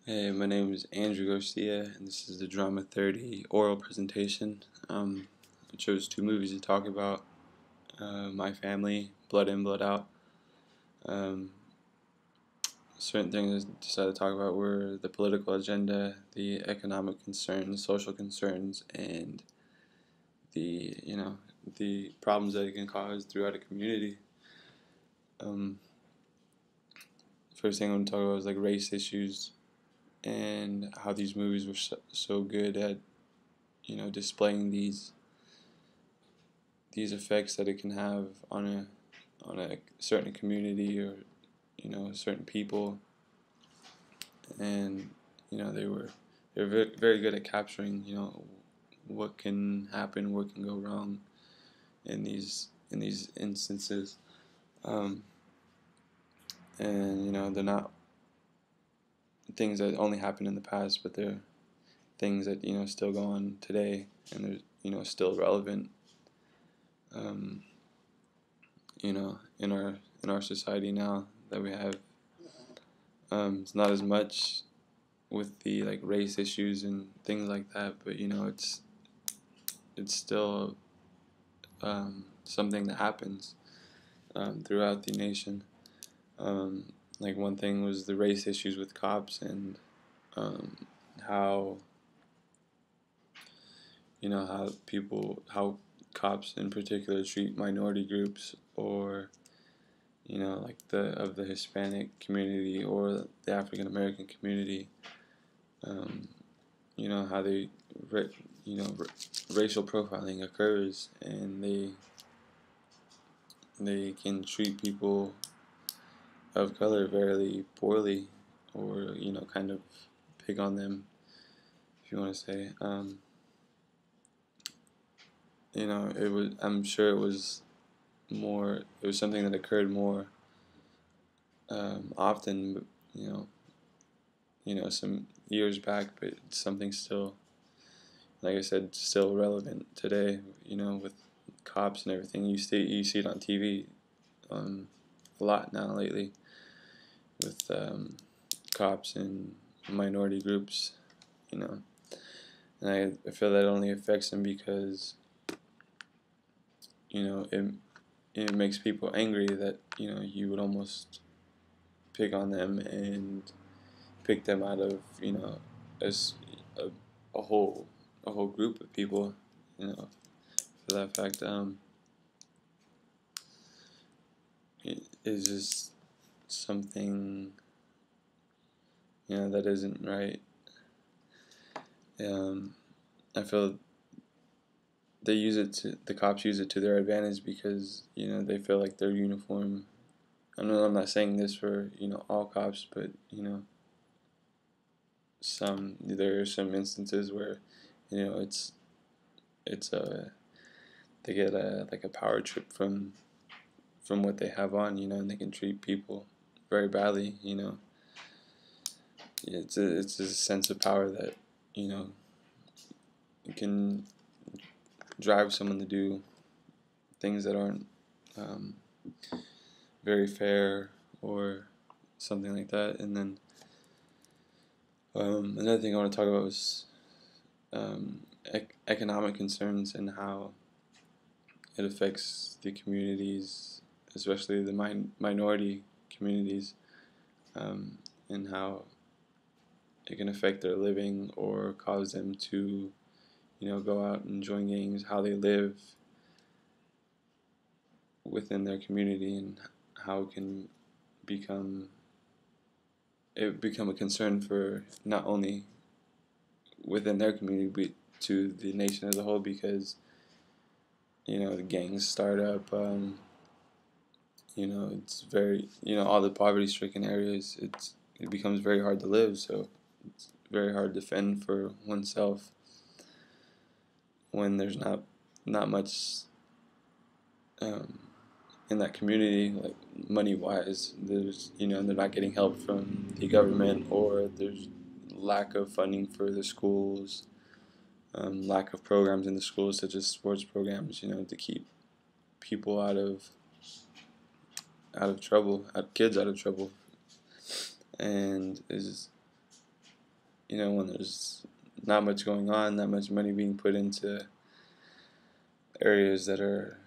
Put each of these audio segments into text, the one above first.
Hey, my name is Andrew Garcia, and this is the Drama 30 oral presentation. I chose two movies to talk about. My Family, Blood In, Blood Out. Um, Certain things I decided to talk about were the political agenda, the economic concerns, social concerns, and the problems that it can cause throughout a community. Um, First thing I want to talk about is like race issues and how these movies were so good at displaying these effects that it can have on a certain community or certain people. And they're very, very good at capturing what can happen, what can go wrong in these instances. um, and they're not things that only happened in the past, but they're things that still go on today, and they're still relevant um, in our society now that we have. It's not as much with the like race issues and things like that, but it's still something that happens throughout the nation. Like one thing was the race issues with cops, and um, how how cops in particular treat minority groups, or like the Hispanic community or the African American community. Um, how they racial profiling occurs, and they can treat people of color very poorly, or kind of pick on them, if you want to say. It was, I'm sure it was something that occurred more often, but some years back, but it's something still, like I said, still relevant today. With cops and everything, you see it on TV a lot now lately, with cops and minority groups. You know, and I feel that only affects them because it makes people angry that you would almost pick on them and pick them out of as a, a whole group of people. For that fact, it is just something that isn't right. I feel the cops use it to their advantage because they feel like their uniform. I know I'm not saying this for all cops, but there are some instances where it's they get like a power trip from what they have on, and they can treat people very badly. It's a sense of power that can drive someone to do things that aren't um, very fair or something like that. And then another thing I want to talk about is economic concerns and how it affects the communities, especially the minority communities, and how it can affect their living or cause them to go out and join gangs, how they live within their community, and how become become a concern for not only within their community but to the nation as a whole, because the gangs start up. It's very all the poverty-stricken areas. It becomes very hard to live, so it's very hard to fend for oneself when there's not much um, in that community, like money wise. There's they're not getting help from the government, or there's lack of funding for the schools, lack of programs in the schools such as sports programs, to keep people out of trouble, kids out of trouble. And is when there's not much going on, not much money being put into areas that are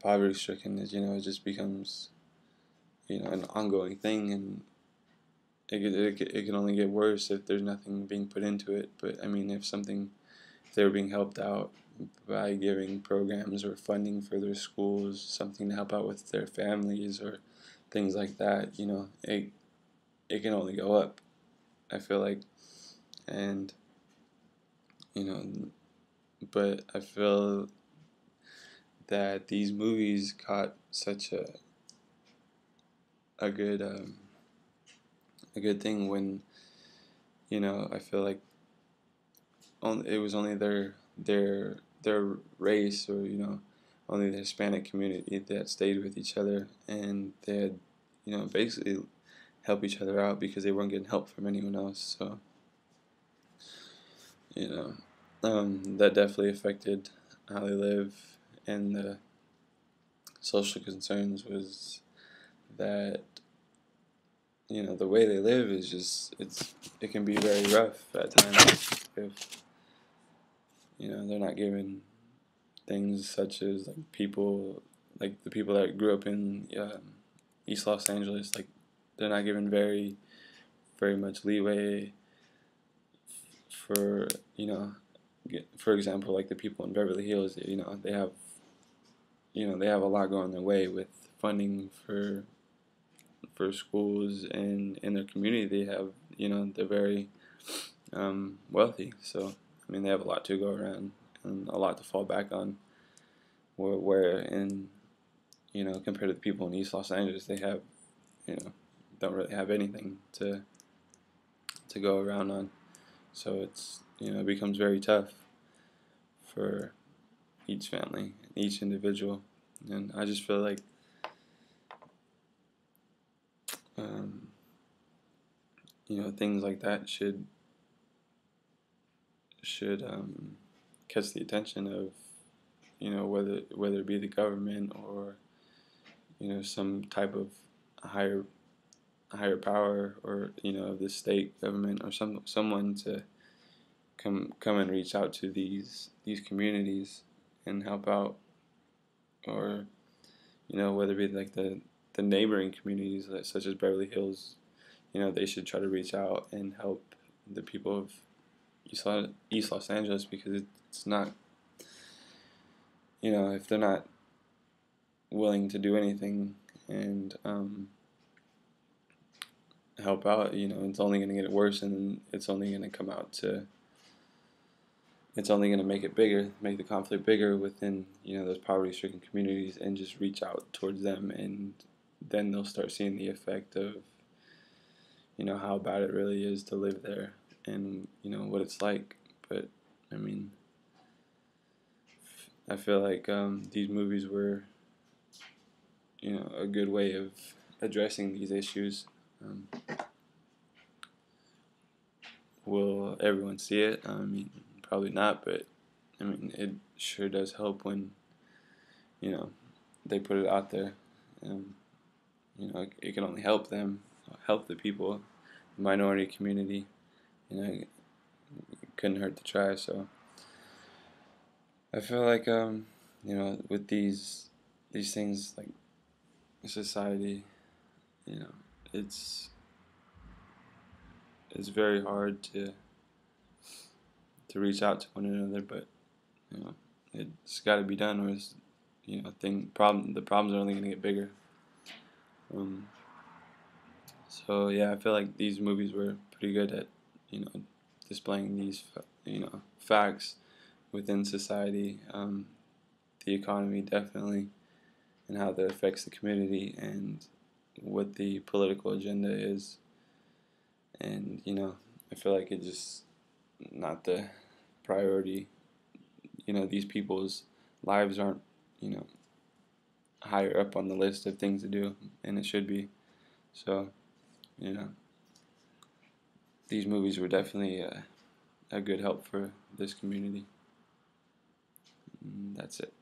poverty stricken, it just becomes an ongoing thing, and it can only get worse if there's nothing being put into it. But I mean, if they were being helped out by giving programs or funding for their schools, something to help out with their families or things like that, it can only go up, I feel like. And but I feel that these movies caught such a good thing when I feel like it was only their race, or only the Hispanic community that stayed with each other, and they had basically help each other out because they weren't getting help from anyone else. So that definitely affected how they live, and the social concerns was that the way they live is just it can be very rough at times if they're not given things such as like the people that grew up in East Los Angeles, like they're not given very much leeway for for example, like the people in Beverly Hills, they have a lot going their way with funding for schools, and in their community they have they're very wealthy, so I mean they have a lot to go around and a lot to fall back on, where in compared to the people in East Los Angeles, they have don't really have anything to go around on. So it becomes very tough for each family, each individual, and I just feel like things like that should catch the attention of whether it be the government or some type of higher power, or of the state government, or someone to come and reach out to these communities and help out, or whether it be like the neighboring communities, such as Beverly Hills, they should try to reach out and help the people of East Los Angeles, because it's not, if they're not willing to do anything and help out, it's only going to get worse, and it's only going to make it bigger, make the conflict bigger within those poverty-stricken communities, and just reach out towards them, and then they'll start seeing the effect of how bad it really is to live there, and what it's like. But I mean, I feel like these movies were a good way of addressing these issues. Will everyone see it? I mean, probably not, but I mean, it sure does help when they put it out there. It can only help them, help the people, the minority community. It couldn't hurt to try. So I feel like with these things, like society, it's very hard to reach out to one another, but it's got to be done, or it's, the problems are only going to get bigger. So yeah, I feel like these movies were pretty good at displaying these facts within society, the economy definitely, and how that affects the community, and what the political agenda is. And I feel like it's just not the priority. These people's lives aren't higher up on the list of things to do, and it should be. So these movies were definitely a good help for this community. And that's it.